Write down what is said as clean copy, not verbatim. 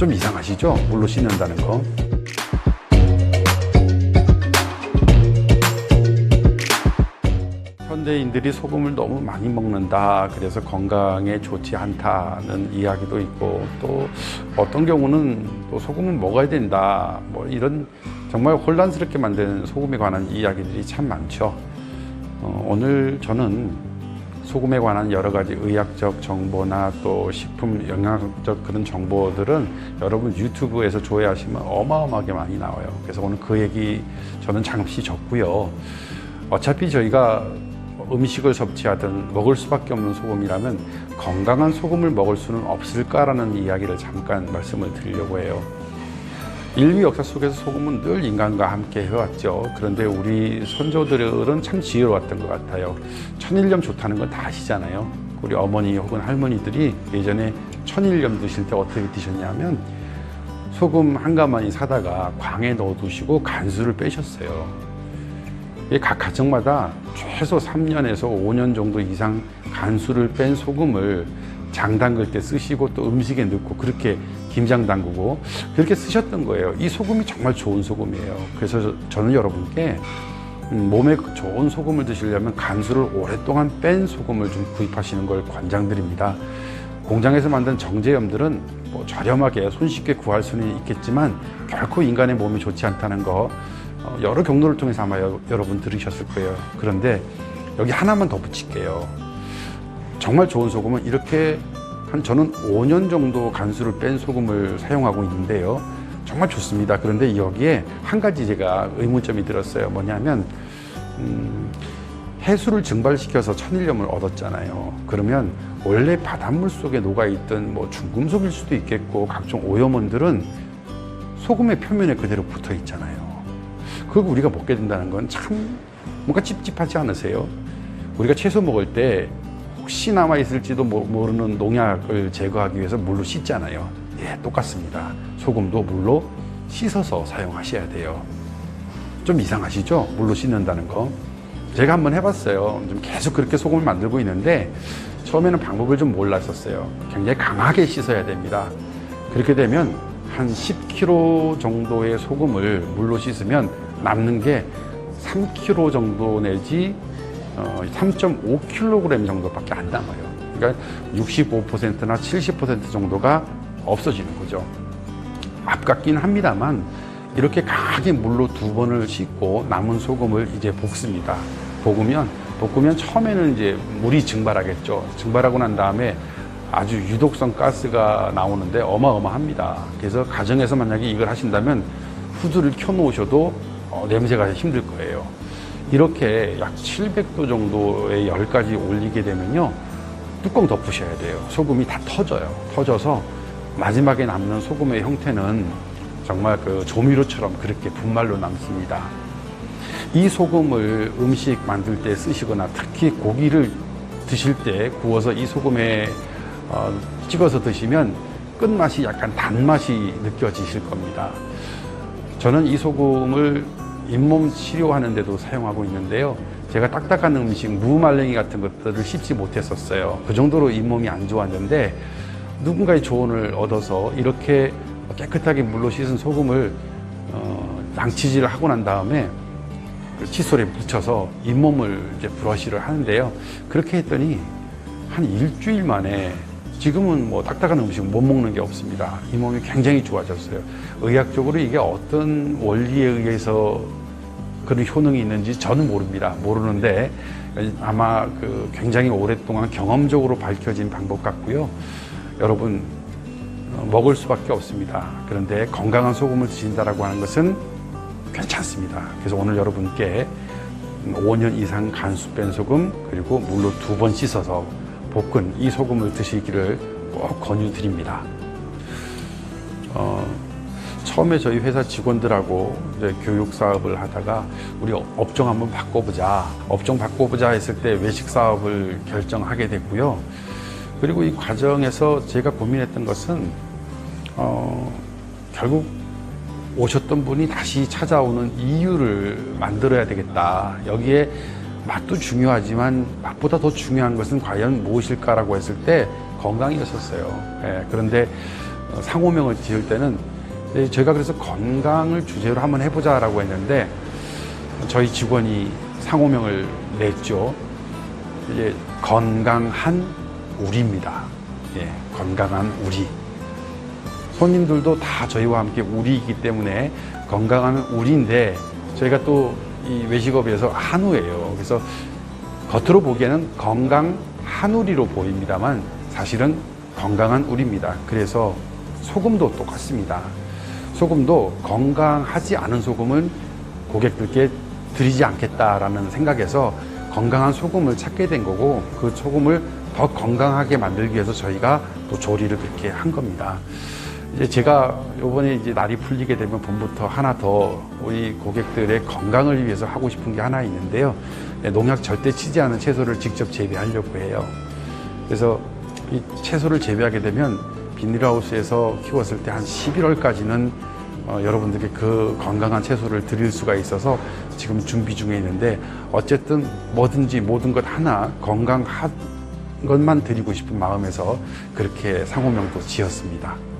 좀 이상하시죠? 물로 씻는다는 거. 현대인들이 소금을 너무 많이 먹는다, 그래서 건강에 좋지 않다는 이야기도 있고, 또 어떤 경우는 또 소금은 먹어야 된다, 뭐 이런 정말 혼란스럽게 만드는 소금에 관한 이야기들이 참 많죠. 오늘 저는 소금에 관한 여러 가지 의학적 정보나 또 식품 영양적 그런 정보들은 여러분 유튜브에서 조회하시면 어마어마하게 많이 나와요. 그래서 오늘 그 얘기 저는 잠시 적고요. 어차피 저희가 음식을 섭취하든 먹을 수밖에 없는 소금이라면 건강한 소금을 먹을 수는 없을까라는 이야기를 잠깐 말씀을 드리려고 해요. 인류 역사 속에서 소금은 늘 인간과 함께 해왔죠. 그런데 우리 선조들은 참 지혜로웠던 것 같아요. 천일염 좋다는 건 다 아시잖아요. 우리 어머니 혹은 할머니들이 예전에 천일염 드실 때 어떻게 드셨냐면 소금 한 가마니 사다가 광에 넣어두시고 간수를 빼셨어요. 각 가정마다 최소 3년에서 5년 정도 이상 간수를 뺀 소금을 장 담글 때 쓰시고 또 음식에 넣고 그렇게 김장 담그고 그렇게 쓰셨던 거예요. 이 소금이 정말 좋은 소금이에요. 그래서 저는 여러분께 몸에 좋은 소금을 드시려면 간수를 오랫동안 뺀 소금을 좀 구입하시는 걸 권장드립니다. 공장에서 만든 정제염들은 뭐 저렴하게 손쉽게 구할 수는 있겠지만 결코 인간의 몸에 좋지 않다는 거 여러 경로를 통해서 아마 여러분 들으셨을 거예요. 그런데 여기 하나만 더 붙일게요. 정말 좋은 소금은 이렇게 저는 5년 정도 간수를 뺀 소금을 사용하고 있는데요. 정말 좋습니다. 그런데 여기에 한 가지 제가 의문점이 들었어요. 뭐냐면 해수를 증발시켜서 천일염을 얻었잖아요. 그러면 원래 바닷물 속에 녹아있던 뭐 중금속일 수도 있겠고 각종 오염원들은 소금의 표면에 그대로 붙어 있잖아요. 그리고 우리가 먹게 된다는 건 참 뭔가 찝찝하지 않으세요? 우리가 채소 먹을 때 혹시 남아있을지도 모르는 농약을 제거하기 위해서 물로 씻잖아요. 예, 똑같습니다. 소금도 물로 씻어서 사용하셔야 돼요. 좀 이상하시죠? 물로 씻는다는 거. 제가 한번 해봤어요. 좀 계속 그렇게 소금을 만들고 있는데 처음에는 방법을 좀 몰랐었어요. 굉장히 강하게 씻어야 됩니다. 그렇게 되면 한 10kg 정도의 소금을 물로 씻으면 남는 게 3kg 정도 내지 3.5kg 정도밖에 안 남아요. 그러니까 65%나 70% 정도가 없어지는 거죠. 아깝긴 합니다만 이렇게 강하게 물로 2번을 씻고 남은 소금을 이제 볶습니다. 볶으면 처음에는 이제 물이 증발하겠죠. 증발하고 난 다음에 아주 유독성 가스가 나오는데 어마어마합니다. 그래서 가정에서 만약에 이걸 하신다면 후드를 켜놓으셔도 냄새가 힘들 거예요. 이렇게 약 700도 정도의 열까지 올리게 되면요, 뚜껑 덮으셔야 돼요. 소금이 다 터져요. 터져서 마지막에 남는 소금의 형태는 정말 그 조미료처럼 그렇게 분말로 남습니다. 이 소금을 음식 만들 때 쓰시거나 특히 고기를 드실 때 구워서 이 소금에 찍어서 드시면 끝맛이 약간 단맛이 느껴지실 겁니다. 저는 이 소금을 잇몸 치료하는 데도 사용하고 있는데요. 제가 딱딱한 음식, 무말랭이 같은 것들을 씹지 못했었어요. 그 정도로 잇몸이 안 좋았는데 누군가의 조언을 얻어서 이렇게 깨끗하게 물로 씻은 소금을 양치질을 하고 난 다음에 그 칫솔에 묻혀서 잇몸을 이제 브러쉬를 하는데요. 그렇게 했더니 한 일주일 만에 지금은 뭐 딱딱한 음식 못 먹는 게 없습니다. 잇몸이 굉장히 좋아졌어요. 의학적으로 이게 어떤 원리에 의해서 그런 효능이 있는지 저는 모릅니다. 모르는데 아마 그 굉장히 오랫동안 경험적으로 밝혀진 방법 같고요. 여러분 먹을 수밖에 없습니다. 그런데 건강한 소금을 드신다라고 하는 것은 괜찮습니다. 그래서 오늘 여러분께 5년 이상 간수 뺀 소금 그리고 물로 2번 씻어서 볶은 이 소금을 드시기를 꼭 권유드립니다. 처음에 저희 회사 직원들하고 이제 교육 사업을 하다가 우리 업종 한번 바꿔보자. 업종 바꿔보자 했을 때 외식 사업을 결정하게 됐고요. 그리고 이 과정에서 제가 고민했던 것은 결국 오셨던 분이 다시 찾아오는 이유를 만들어야 되겠다. 여기에 맛도 중요하지만 맛보다 더 중요한 것은 과연 무엇일까라고 했을 때 건강이었었어요. 예, 그런데 상호명을 지을 때는 저희가 그래서 건강을 주제로 한번 해보자라고 했는데 저희 직원이 상호명을 냈죠. 이제 건강한 우리입니다. 예, 건강한 우리. 손님들도 다 저희와 함께 우리이기 때문에 건강한 우리인데 저희가 또 이 외식업에서 한우예요. 그래서 겉으로 보기에는 건강 한우리로 보입니다만 사실은 건강한 우리입니다. 그래서 소금도 똑같습니다. 소금도 건강하지 않은 소금을 고객들께 드리지 않겠다라는 생각에서 건강한 소금을 찾게 된 거고 그 소금을 더 건강하게 만들기 위해서 저희가 또 조리를 그렇게 한 겁니다. 이제 제가 요번에 이제 날이 풀리게 되면 봄부터 하나 더 우리 고객들의 건강을 위해서 하고 싶은 게 하나 있는데요. 농약 절대 치지 않은 채소를 직접 재배하려고 해요. 그래서 이 채소를 재배하게 되면 비닐하우스에서 키웠을 때 한 11월까지는 여러분들께 그 건강한 채소를 드릴 수가 있어서 지금 준비 중에 있는데 어쨌든 뭐든지 모든 것 하나 건강한 것만 드리고 싶은 마음에서 그렇게 상호명도 지었습니다.